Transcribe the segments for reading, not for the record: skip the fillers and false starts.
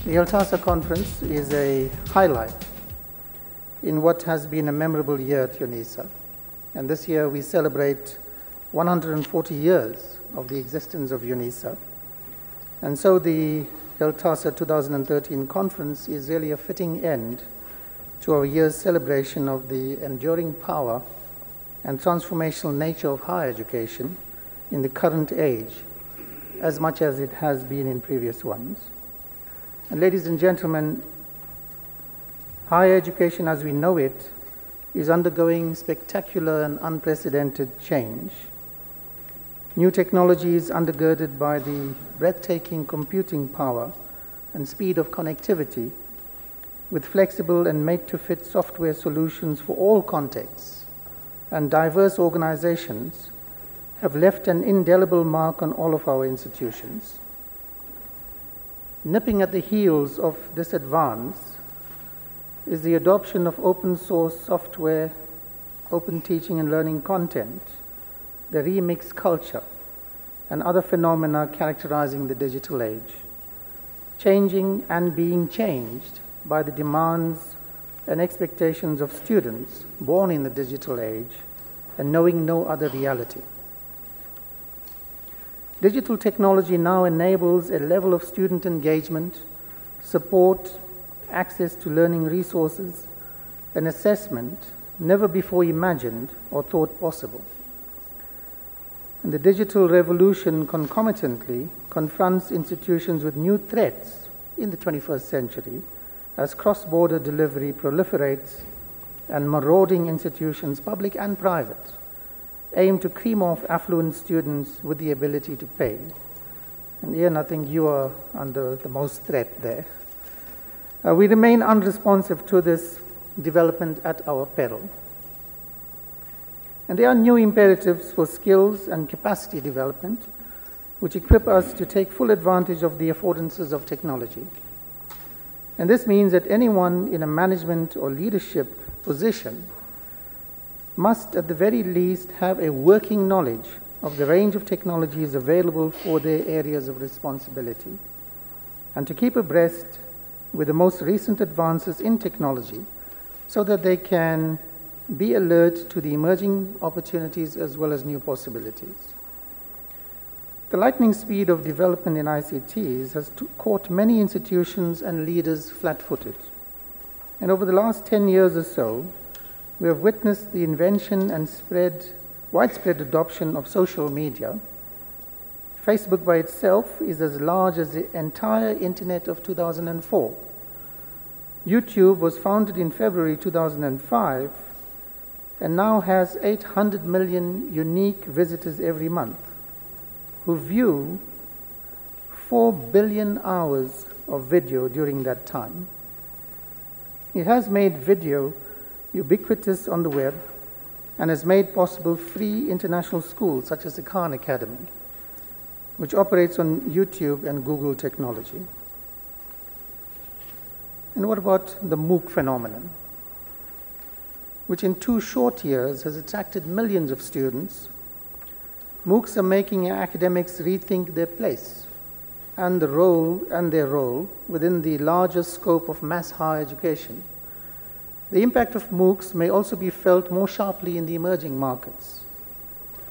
The Altasa Conference is a highlight in what has been a memorable year at UNISA. And this year we celebrate 140 years of the existence of UNISA. And so the Altasa 2013 conference is really a fitting end to our year's celebration of the enduring power and transformational nature of higher education in the current age, as much as it has been in previous ones. And ladies and gentlemen, higher education as we know it is undergoing spectacular and unprecedented change. New technologies undergirded by the breathtaking computing power and speed of connectivity, with flexible and made-to-fit software solutions for all contexts and diverse organizations, have left an indelible mark on all of our institutions. Nipping at the heels of this advance is the adoption of open source software, open teaching and learning content, the remix culture, and other phenomena characterizing the digital age, changing and being changed by the demands and expectations of students born in the digital age and knowing no other reality. Digital technology now enables a level of student engagement, support, access to learning resources, and assessment never before imagined or thought possible. And the digital revolution concomitantly confronts institutions with new threats in the 21st century as cross-border delivery proliferates and marauding institutions, public and private, aim to cream off affluent students with the ability to pay. And Ian, I think you are under the most threat there. We remain unresponsive to this development at our peril. And there are new imperatives for skills and capacity development, which equip us to take full advantage of the affordances of technology. And this means that anyone in a management or leadership position must at the very least have a working knowledge of the range of technologies available for their areas of responsibility, and to keep abreast with the most recent advances in technology so that they can be alert to the emerging opportunities as well as new possibilities. The lightning speed of development in ICTs has caught many institutions and leaders flat-footed. And over the last 10 years or so, we have witnessed the invention and widespread adoption of social media. Facebook by itself is as large as the entire internet of 2004. YouTube was founded in February 2005 and now has 800 million unique visitors every month who view 4 billion hours of video during that time. It has made video ubiquitous on the web and has made possible free international schools such as the Khan Academy, which operates on YouTube and Google technology. And what about the MOOC phenomenon, which in 2 short years has attracted millions of students? MOOCs are making academics rethink their place and their role within the larger scope of mass higher education. The impact of MOOCs may also be felt more sharply in the emerging markets.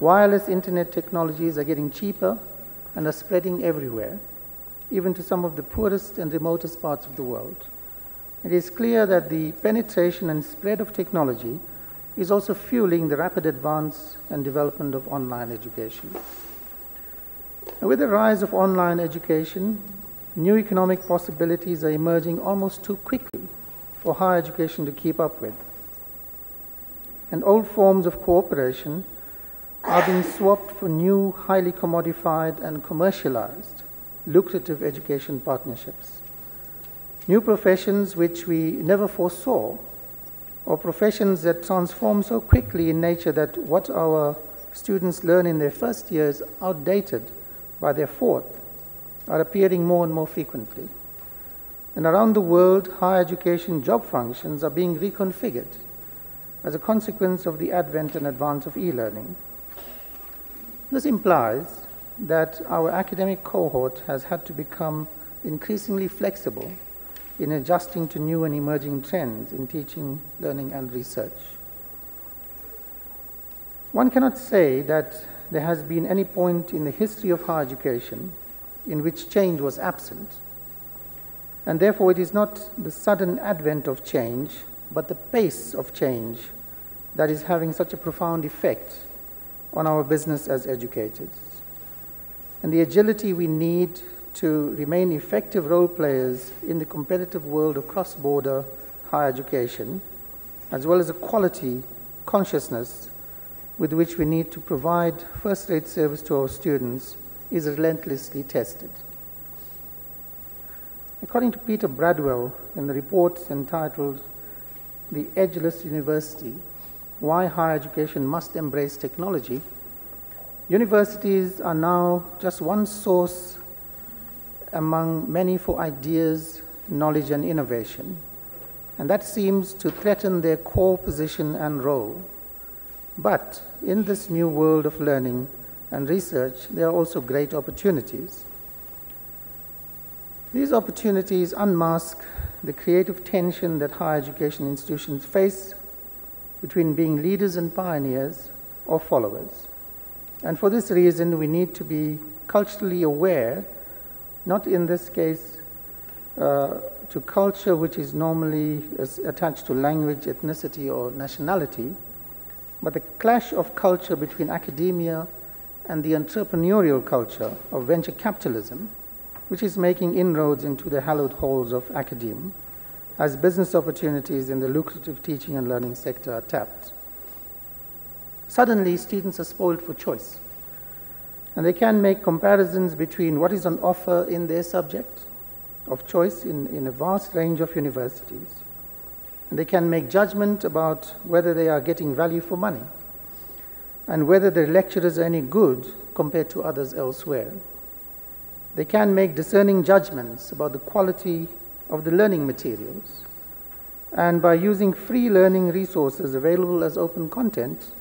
Wireless internet technologies are getting cheaper and are spreading everywhere, even to some of the poorest and remotest parts of the world. It is clear that the penetration and spread of technology is also fueling the rapid advance and development of online education. And with the rise of online education, new economic possibilities are emerging almost too quickly for higher education to keep up with. And old forms of cooperation are being swapped for new, highly commodified and commercialized, lucrative education partnerships. New professions which we never foresaw, or professions that transform so quickly in nature that what our students learn in their first year is outdated by their fourth, are appearing more and more frequently. And around the world, higher education job functions are being reconfigured as a consequence of the advent and advance of e-learning. This implies that our academic cohort has had to become increasingly flexible in adjusting to new and emerging trends in teaching, learning, and research. One cannot say that there has been any point in the history of higher education in which change was absent, and therefore it is not the sudden advent of change, but the pace of change that is having such a profound effect on our business as educators. And the agility we need to remain effective role players in the competitive world of cross-border higher education, as well as a quality consciousness with which we need to provide first-rate service to our students, is relentlessly tested. According to Peter Bradwell, in the report entitled "The Edgeless University: Why Higher Education Must Embrace Technology," universities are now just one source among many for ideas, knowledge, and innovation, and that seems to threaten their core position and role. But in this new world of learning and research, there are also great opportunities. These opportunities unmask the creative tension that higher education institutions face between being leaders and pioneers or followers. And for this reason, we need to be culturally aware, not in this case to culture which is normally attached to language, ethnicity, or nationality, but the clash of culture between academia and the entrepreneurial culture of venture capitalism, which is making inroads into the hallowed halls of academia, as business opportunities in the lucrative teaching and learning sector are tapped. Suddenly, students are spoiled for choice, and they can make comparisons between what is on offer in their subject of choice in a vast range of universities. And they can make judgment about whether they are getting value for money and whether their lecturers are any good compared to others elsewhere. They can make discerning judgments about the quality of the learning materials, and by using free learning resources available as open content,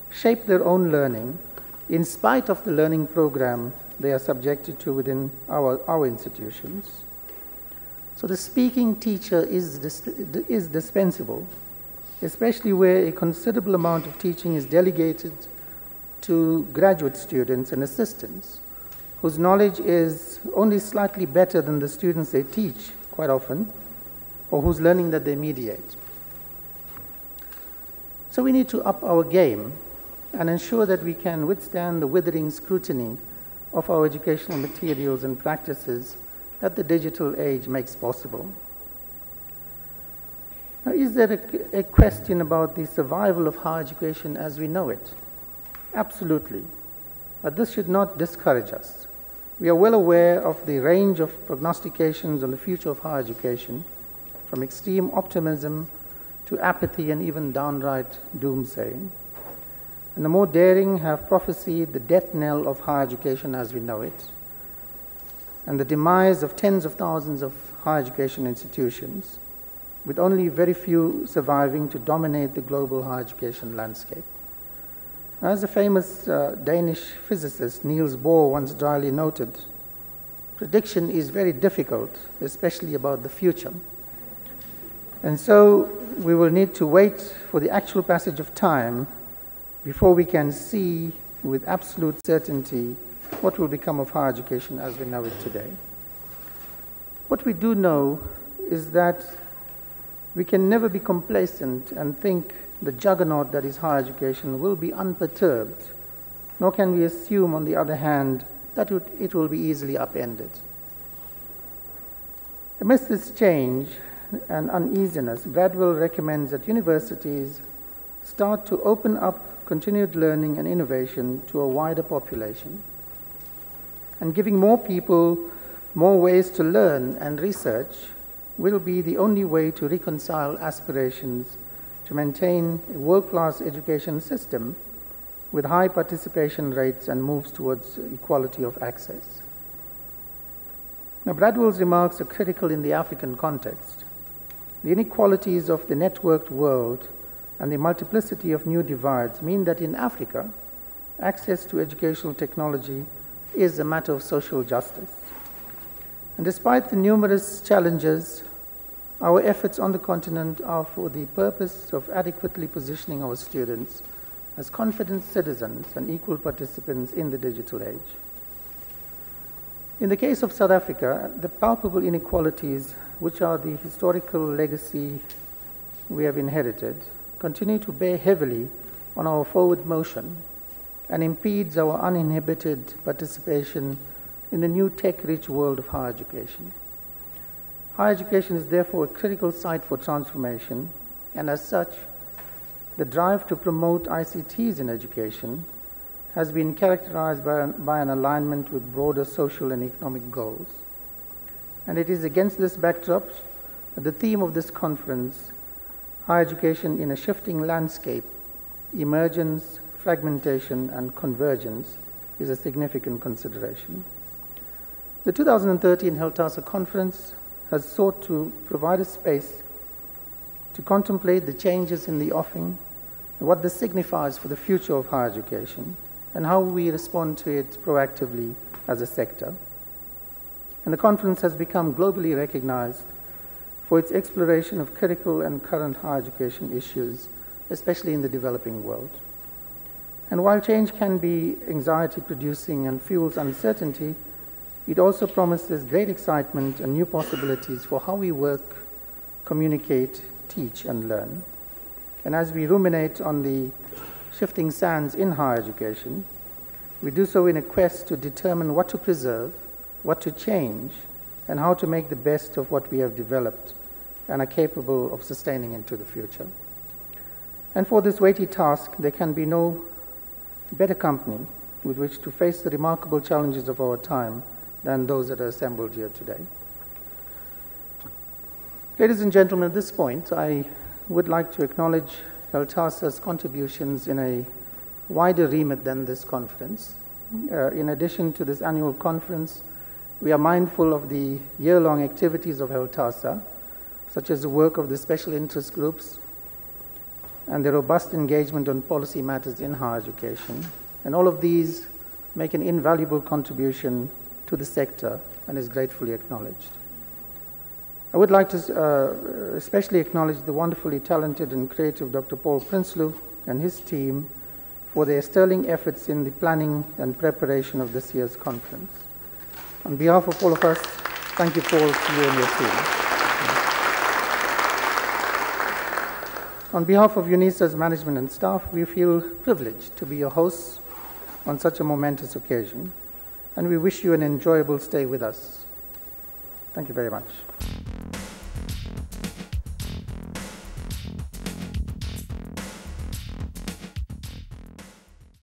shape their own learning in spite of the learning program they are subjected to within our institutions. So the speaking teacher is dispensable, especially where a considerable amount of teaching is delegated to graduate students and assistants, whose knowledge is only slightly better than the students they teach quite often, or whose learning that they mediate. So we need to up our game and ensure that we can withstand the withering scrutiny of our educational materials and practices that the digital age makes possible. Now, is there a question about the survival of higher education as we know it? Absolutely. But this should not discourage us. We are well aware of the range of prognostications on the future of higher education, from extreme optimism to apathy and even downright doomsaying. And the more daring have prophesied the death knell of higher education as we know it, and the demise of tens of thousands of higher education institutions, with only very few surviving to dominate the global higher education landscape. As the famous Danish physicist Niels Bohr once dryly noted, prediction is very difficult, especially about the future. And so we will need to wait for the actual passage of time before we can see with absolute certainty what will become of higher education as we know it today. What we do know is that we can never be complacent and think the juggernaut that is higher education will be unperturbed, nor can we assume, on the other hand, that it will be easily upended. Amidst this change and uneasiness, Bradwell recommends that universities start to open up continued learning and innovation to a wider population. And giving more people more ways to learn and research will be the only way to reconcile aspirations to maintain a world-class education system with high participation rates and moves towards equality of access. Now, Bradwell's remarks are critical in the African context. The inequalities of the networked world and the multiplicity of new divides mean that in Africa, access to educational technology is a matter of social justice. And despite the numerous challenges Our efforts on the continent are for the purpose of adequately positioning our students as confident citizens and equal participants in the digital age. In the case of South Africa, the palpable inequalities, which are the historical legacy we have inherited, continue to bear heavily on our forward motion and impedes our uninhibited participation in the new tech-rich world of higher education. Higher education is therefore a critical site for transformation, and as such, the drive to promote ICTs in education has been characterized by an alignment with broader social and economic goals. And it is against this backdrop that the theme of this conference, Higher Education in a Shifting Landscape, Emergence, Fragmentation, and Convergence, is a significant consideration. The 2013 HELTASA conference has sought to provide a space to contemplate the changes in the offering and what this signifies for the future of higher education and how we respond to it proactively as a sector. And the conference has become globally recognized for its exploration of critical and current higher education issues, especially in the developing world. And while change can be anxiety-producing and fuels uncertainty, it also promises great excitement and new possibilities for how we work, communicate, teach, and learn. And as we ruminate on the shifting sands in higher education, we do so in a quest to determine what to preserve, what to change, and how to make the best of what we have developed and are capable of sustaining into the future. And for this weighty task, there can be no better company with which to face the remarkable challenges of our time than those that are assembled here today. Ladies and gentlemen, at this point, I would like to acknowledge HELTASA's contributions in a wider remit than this conference. In addition to this annual conference, we are mindful of the year-long activities of HELTASA, such as the work of the special interest groups and the robust engagement on policy matters in higher education. And all of these make an invaluable contribution to the sector and is gratefully acknowledged. I would like to especially acknowledge the wonderfully talented and creative Dr. Paul Prinsloo and his team for their sterling efforts in the planning and preparation of this year's conference. On behalf of all of us, thank you, Paul, to you and your team. On behalf of UNISA's management and staff, we feel privileged to be your hosts on such a momentous occasion, and we wish you an enjoyable stay with us. Thank you very much.